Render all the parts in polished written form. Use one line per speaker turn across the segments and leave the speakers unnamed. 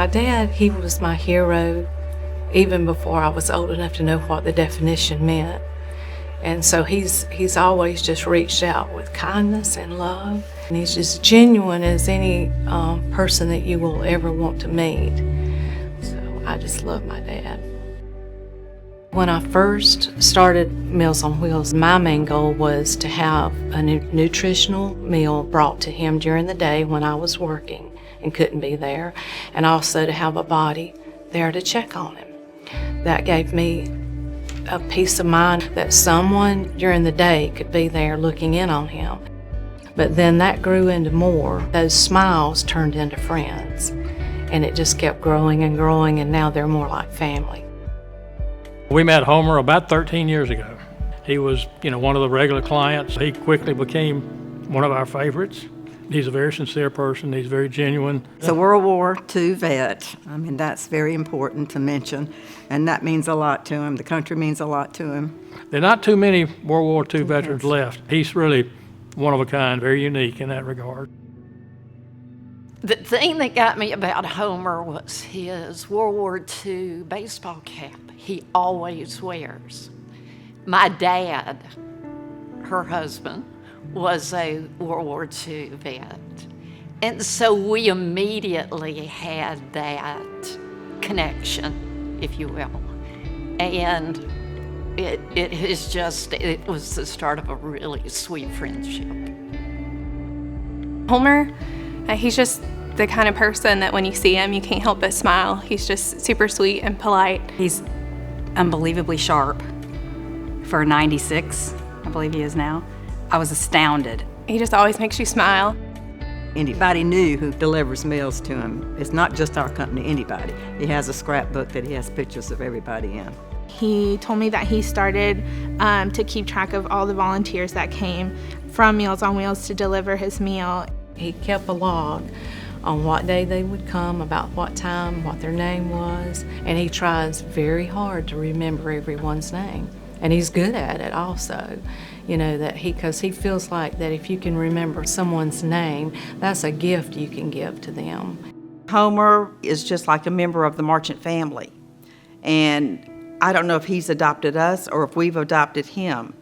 My dad, he was my hero even before I was old enough to know what the definition meant. And so he's always just reached out with kindness and love. And he's just genuine as any person that you will ever want to meet. So I just love my dad. When I first started Meals on Wheels, my main goal was to have a nutritional meal brought to him during the day when I was working and couldn't be there, and also to have a body there to check on him. That gave me a peace of mind that someone during the day could be there looking in on him. But then that grew into more. Those smiles turned into friends, and it just kept growing and growing, and now they're more like family.
We met Homer about 13 years ago. He was, one of the regular clients. He quickly became one of our favorites. He's a very sincere person. He's very genuine.
He's a World War II vet. That's very important to mention, and that means a lot to him. The country means a lot to him.
There are not too many World War II veterans left. He's really one of a kind, very unique in that regard.
The thing that got me about Homer was his World War II baseball cap he always wears. My dad, her husband, was a World War II vet. And so we immediately had that connection, if you will. And it was the start of a really sweet friendship.
Homer, he's just the kind of person that when you see him, you can't help but smile. He's just super sweet and polite.
He's unbelievably sharp. For 96, I believe he is now. I was astounded.
He just always makes you smile.
Anybody new who delivers meals to him, it's not just our company, anybody. He has a scrapbook that he has pictures of everybody in.
He told me that he started to keep track of all the volunteers that came from Meals on Wheels to deliver his meal.
He kept a log on what day they would come, about what time, what their name was, and he tries very hard to remember everyone's name. And he's good at it also, because he feels like that if you can remember someone's name, that's a gift you can give to them.
Homer is just like a member of the Marchant family. And I don't know if he's adopted us or if we've adopted him,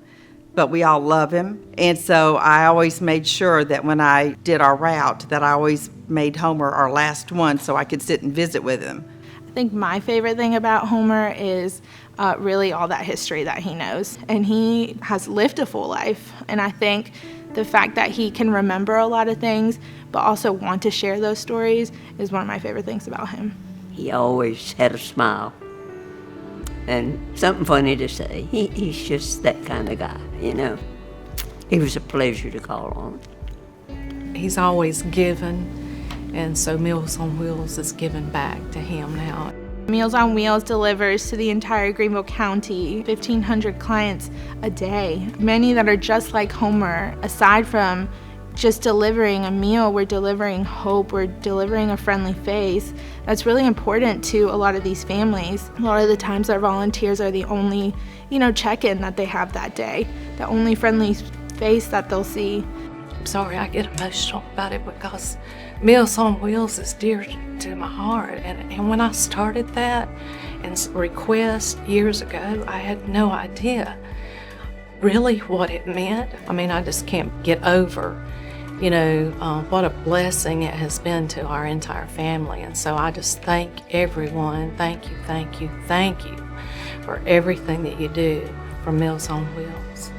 but we all love him. And so I always made sure that when I did our route, that I always made Homer our last one so I could sit and visit with him.
I think my favorite thing about Homer is really all that history that he knows. And he has lived a full life. And I think the fact that he can remember a lot of things, but also want to share those stories is one of my favorite things about him.
He always had a smile and something funny to say. He's just that kind of guy, He was a pleasure to call on.
He's always given, and so Meals on Wheels is giving back to him now.
Meals on Wheels delivers to the entire Greenville County 1,500 clients a day. Many that are just like Homer. Aside from just delivering a meal, we're delivering hope, we're delivering a friendly face. That's really important to a lot of these families. A lot of the times our volunteers are the only, check-in that they have that day, the only friendly face that they'll see.
I'm sorry I get emotional about it because Meals on Wheels is dear to my heart. And when I started that and request years ago, I had no idea really what it meant. I just can't get over what a blessing it has been to our entire family. And so I just thank everyone. Thank you for everything that you do for Meals on Wheels.